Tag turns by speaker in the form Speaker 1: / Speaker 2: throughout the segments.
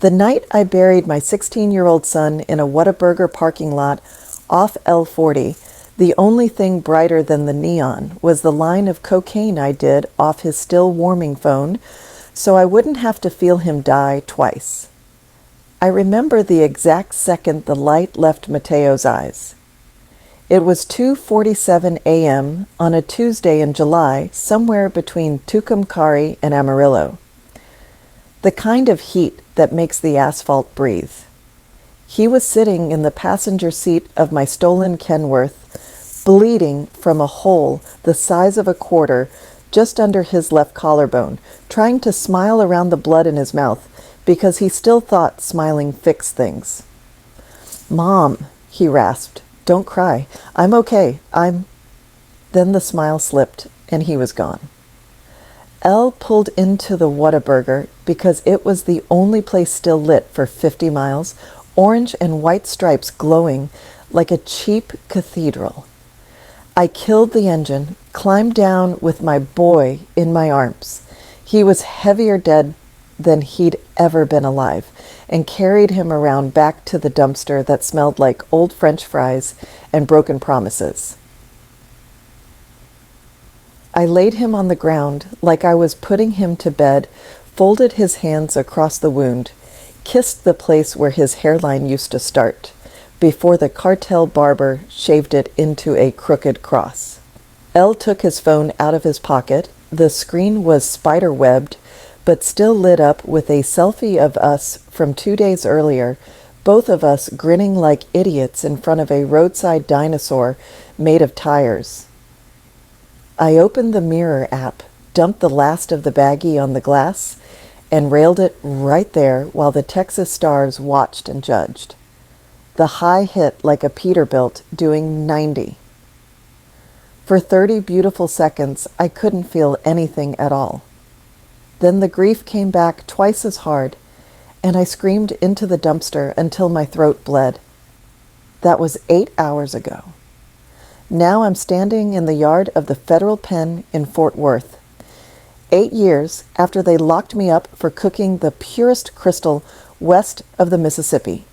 Speaker 1: The night I buried my 16-year-old son in a Whataburger parking lot off l-40, the only thing brighter than the neon was the line of cocaine I did off his still warming phone, so I wouldn't have to feel him die twice. I remember the exact second the light left Mateo's eyes. It was 2:47 a.m. on a Tuesday in July, somewhere between Tucumcari and Amarillo. The kind of heat that makes the asphalt breathe. He was sitting in the passenger seat of my stolen Kenworth, bleeding from a hole the size of a quarter just under his left collarbone, trying to smile around the blood in his mouth because he still thought smiling fixed things. "Mom," he rasped, "don't cry. I'm okay. Then the smile slipped and he was gone. Elle pulled into the Whataburger because it was the only place still lit for 50 miles, orange and white stripes glowing like a cheap cathedral. I killed the engine, climbed down with my boy in my arms. He was heavier dead than he'd ever been alive, and carried him around back to the dumpster that smelled like old French fries and broken promises. I laid him on the ground like I was putting him to bed, folded his hands across the wound, kissed the place where his hairline used to start, before the cartel barber shaved it into a crooked cross. Elle took his phone out of his pocket. The screen was spider-webbed, but still lit up with a selfie of us from 2 days earlier, both of us grinning like idiots in front of a roadside dinosaur made of tires. I opened the Mirror app, dumped the last of the baggie on the glass, and railed it right there while the Texas stars watched and judged. The high hit like a Peterbilt doing 90. For 30 beautiful seconds, I couldn't feel anything at all. Then the grief came back twice as hard, and I screamed into the dumpster until my throat bled. That was 8 hours ago. Now I'm standing in the yard of the federal pen in Fort Worth. 8 years after they locked me up for cooking the purest crystal west of the Mississippi,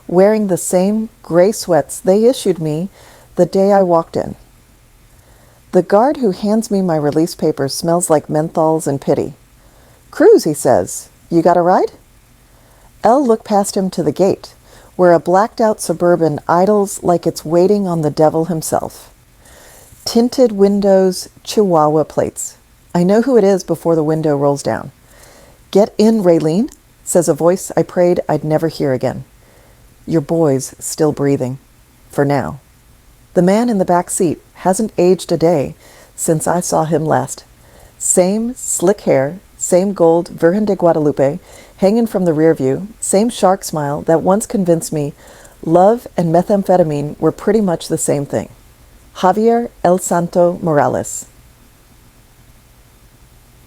Speaker 1: wearing the same gray sweats they issued me the day I walked in. The guard who hands me my release papers smells like menthols and pity. "Cruz," he says, "you got a ride?" Elle looked past him to the gate, where a blacked-out Suburban idles like it's waiting on the devil himself. Tinted windows, Chihuahua plates. I know who it is before the window rolls down. "Get in, Raylene," says a voice I prayed I'd never hear again. Your boy's still breathing. For now. The man in the back seat hasn't aged a day since I saw him last. Same slick hair, same gold Virgen de Guadalupe hanging from the rear view, same shark smile that once convinced me love and methamphetamine were pretty much the same thing. Javier El Santo Morales.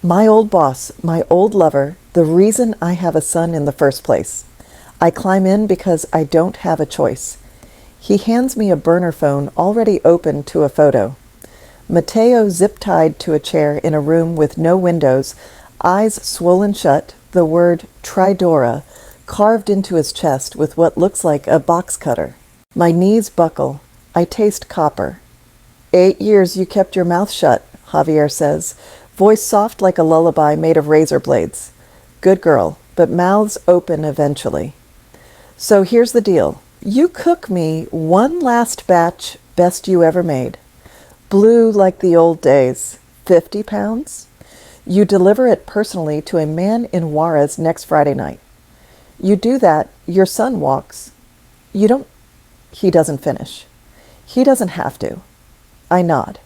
Speaker 1: My old boss, my old lover, the reason I have a son in the first place. I climb in because I don't have a choice. He hands me a burner phone already open to a photo. Mateo zip-tied to a chair in a room with no windows, eyes swollen shut, the word Tridora carved into his chest with what looks like a box cutter. My knees buckle. I taste copper. 8 years you kept your mouth shut, Javier says, voice soft like a lullaby made of razor blades. Good girl, but mouths open eventually. So here's the deal. You cook me one last batch best you ever made. Blue like the old days. 50 pounds? You deliver it personally to a man in Juarez next Friday night. You do that, your son walks. You don't... He doesn't finish. He doesn't have to. I nod.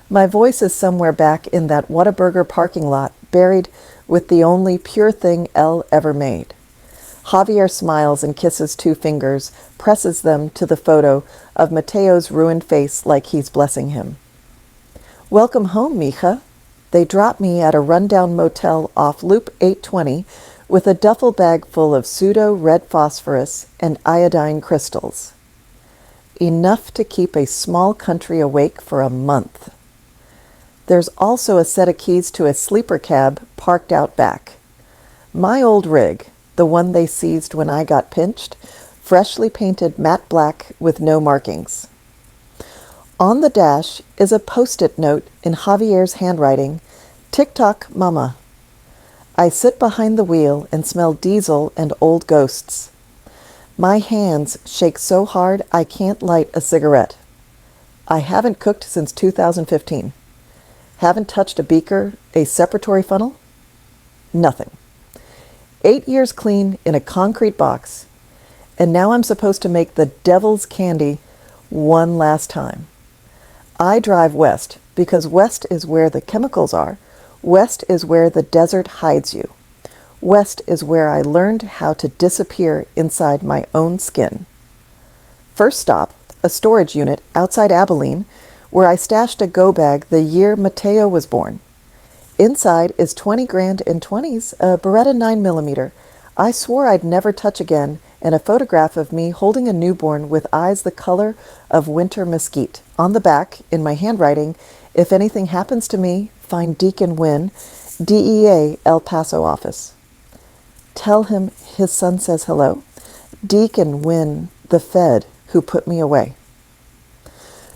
Speaker 1: My voice is somewhere back in that Whataburger parking lot, buried with the only pure thing Elle ever made. Javier smiles and kisses 2 fingers, presses them to the photo of Mateo's ruined face like he's blessing him. Welcome home, mija. They drop me at a rundown motel off Loop 820 with a duffel bag full of pseudo-red phosphorus and iodine crystals. Enough to keep a small country awake for a month. There's also a set of keys to a sleeper cab parked out back. My old rig, the one they seized when I got pinched, freshly painted matte black with no markings. On the dash is a post-it note in Javier's handwriting, "Tick-tock, mama." I sit behind the wheel and smell diesel and old ghosts. My hands shake so hard I can't light a cigarette. I haven't cooked since 2015. Haven't touched a beaker, a separatory funnel? Nothing. 8 years clean in a concrete box, and now I'm supposed to make the devil's candy one last time. I drive west because west is where the chemicals are. West is where the desert hides you. West is where I learned how to disappear inside my own skin. First stop, a storage unit outside Abilene, where I stashed a go bag the year Mateo was born. Inside is 20 grand in 20s, a Beretta 9mm. I swore I'd never touch again, and a photograph of me holding a newborn with eyes the color of winter mesquite. On the back, in my handwriting, "If anything happens to me, find Deacon Wynn, DEA El Paso office." Tell him his son says hello. Deacon Wynn, the Fed who put me away.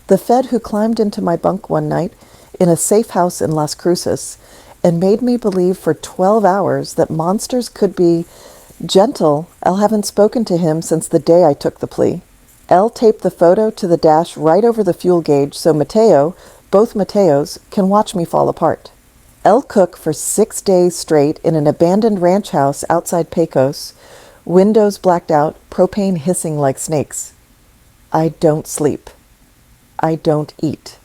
Speaker 1: The Fed who climbed into my bunk one night in a safe house in Las Cruces and made me believe for 12 hours that monsters could be gentle. El haven't spoken to him since the day I took the plea. El taped the photo to the dash right over the fuel gauge so Mateo, both Mateos, can watch me fall apart. El cook for 6 days straight in an abandoned ranch house outside Pecos, windows blacked out, propane hissing like snakes. I don't sleep. I don't eat.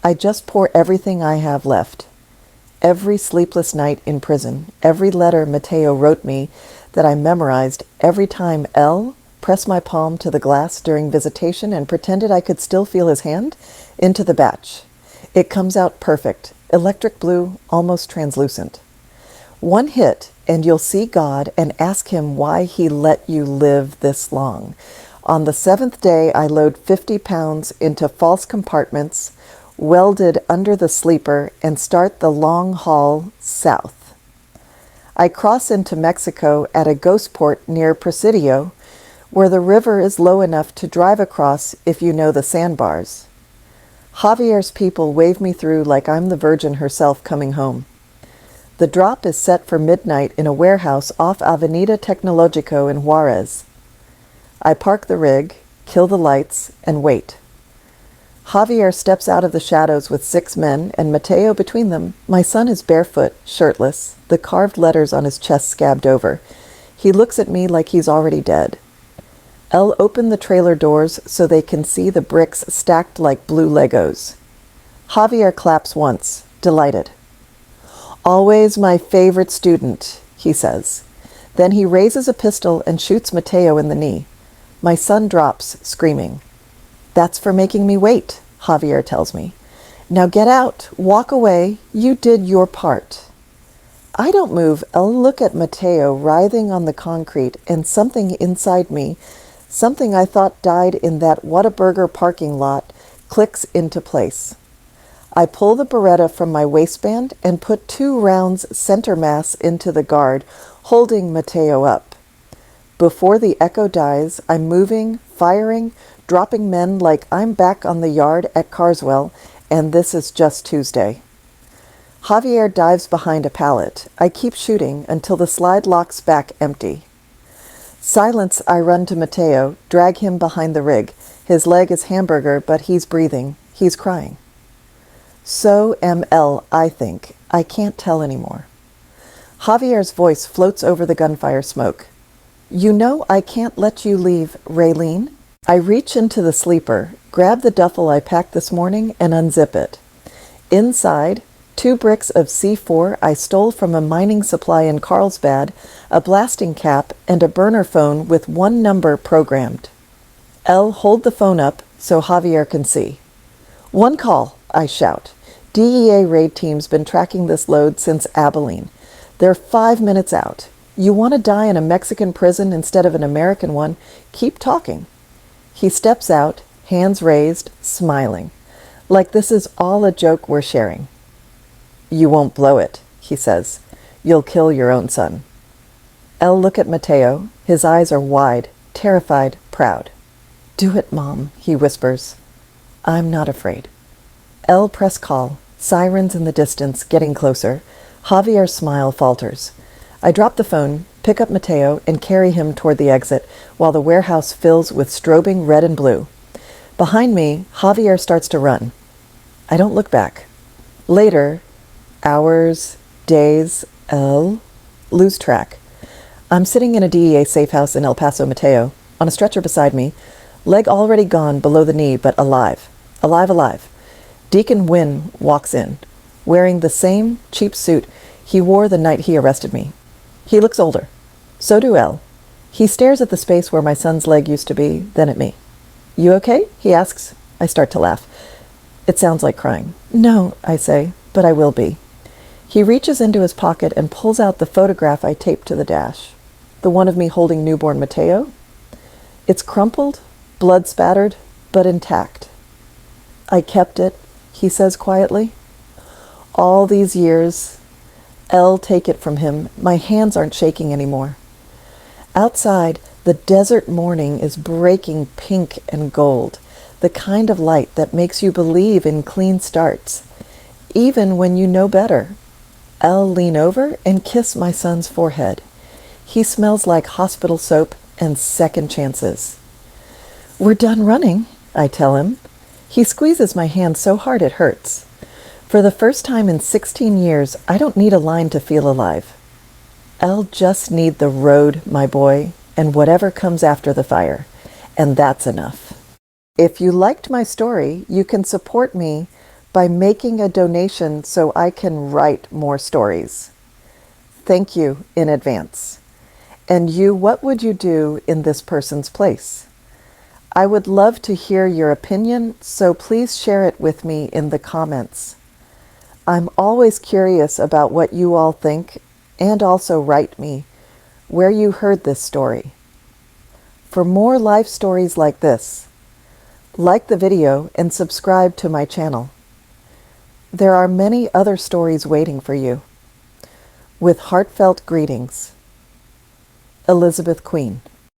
Speaker 1: I just pour everything I have left. Every sleepless night in prison, every letter Mateo wrote me that I memorized, every time El pressed my palm to the glass during visitation and pretended I could still feel his hand, into the batch. It comes out perfect, electric blue, almost translucent. One hit, and you'll see God and ask him why he let you live this long. On the 7th day, I load 50 pounds into false compartments, welded under the sleeper, and start the long haul south. I cross into Mexico at a ghost port near Presidio, where the river is low enough to drive across if you know the sandbars. Javier's people wave me through like I'm the Virgin herself coming home. The drop is set for midnight in a warehouse off Avenida Tecnologico in Juarez. I park the rig, kill the lights, and wait. Javier steps out of the shadows with 6 men, and Mateo between them. My son is barefoot, shirtless, the carved letters on his chest scabbed over. He looks at me like he's already dead. El opened the trailer doors so they can see the bricks stacked like blue Legos. Javier claps once, delighted. "Always my favorite student," he says. Then he raises a pistol and shoots Mateo in the knee. My son drops, screaming. "That's for making me wait," Javier tells me. "Now get out, walk away, you did your part." I don't move. I'll look at Mateo writhing on the concrete, and something inside me, something I thought died in that Whataburger parking lot, clicks into place. I pull the Beretta from my waistband and put 2 rounds center mass into the guard, holding Mateo up. Before the echo dies, I'm moving, firing, dropping men like I'm back on the yard at Carswell, and this is just Tuesday. Javier dives behind a pallet. I keep shooting until the slide locks back empty. Silence, I run to Mateo, drag him behind the rig. His leg is hamburger, but he's breathing. He's crying. So am El, I think. I can't tell anymore. Javier's voice floats over the gunfire smoke. "You know I can't let you leave, Raylene." I reach into the sleeper, grab the duffel I packed this morning, and unzip it. Inside, 2 bricks of C4 I stole from a mining supply in Carlsbad, a blasting cap, and a burner phone with 1 number programmed. El, hold the phone up so Javier can see. "One call," I shout. "DEA raid team's been tracking this load since Abilene. They're 5 minutes out. You want to die in a Mexican prison instead of an American one? Keep talking." He steps out, hands raised, smiling, like this is all a joke we're sharing. "You won't blow it," he says. "You'll kill your own son." Elle look at Mateo. His eyes are wide, terrified, proud. Do it, Mom, he whispers. I'm not afraid. Elle press call. Sirens in the distance, getting closer. Javier's smile falters. I drop the phone, pick up Mateo, and carry him toward the exit, while the warehouse fills with strobing red and blue. Behind me, Javier starts to run. I don't look back. Later, hours, days, lose track. I'm sitting in a DEA safe house in El Paso, Mateo, on a stretcher beside me, leg already gone below the knee, but alive. Alive. Deacon Wynn walks in, wearing the same cheap suit he wore the night he arrested me. He looks older. So do Elle. He stares at the space where my son's leg used to be, then at me. You okay? He asks. I start to laugh. It sounds like crying. No, I say, but I will be. He reaches into his pocket and pulls out the photograph I taped to the dash. The one of me holding newborn Mateo. It's crumpled, blood spattered, but intact. I kept it, he says quietly. All these years, Elle, take it from him. My hands aren't shaking anymore. Outside, the desert morning is breaking pink and gold, the kind of light that makes you believe in clean starts, even when you know better. Elle lean over and kiss my son's forehead. He smells like hospital soap and second chances. We're done running, I tell him. He squeezes my hand so hard it hurts. For the first time in 16 years, I don't need a line to feel alive. I'll just need the road, my boy, and whatever comes after the fire. And that's enough. If you liked my story, you can support me by making a donation so I can write more stories. Thank you in advance. And you, what would you do in this person's place? I would love to hear your opinion, so please share it with me in the comments. I'm always curious about what you all think, and also write me where you heard this story. For more life stories like this, like the video and subscribe to my channel. There are many other stories waiting for you. With heartfelt greetings, Elizabeth Queen.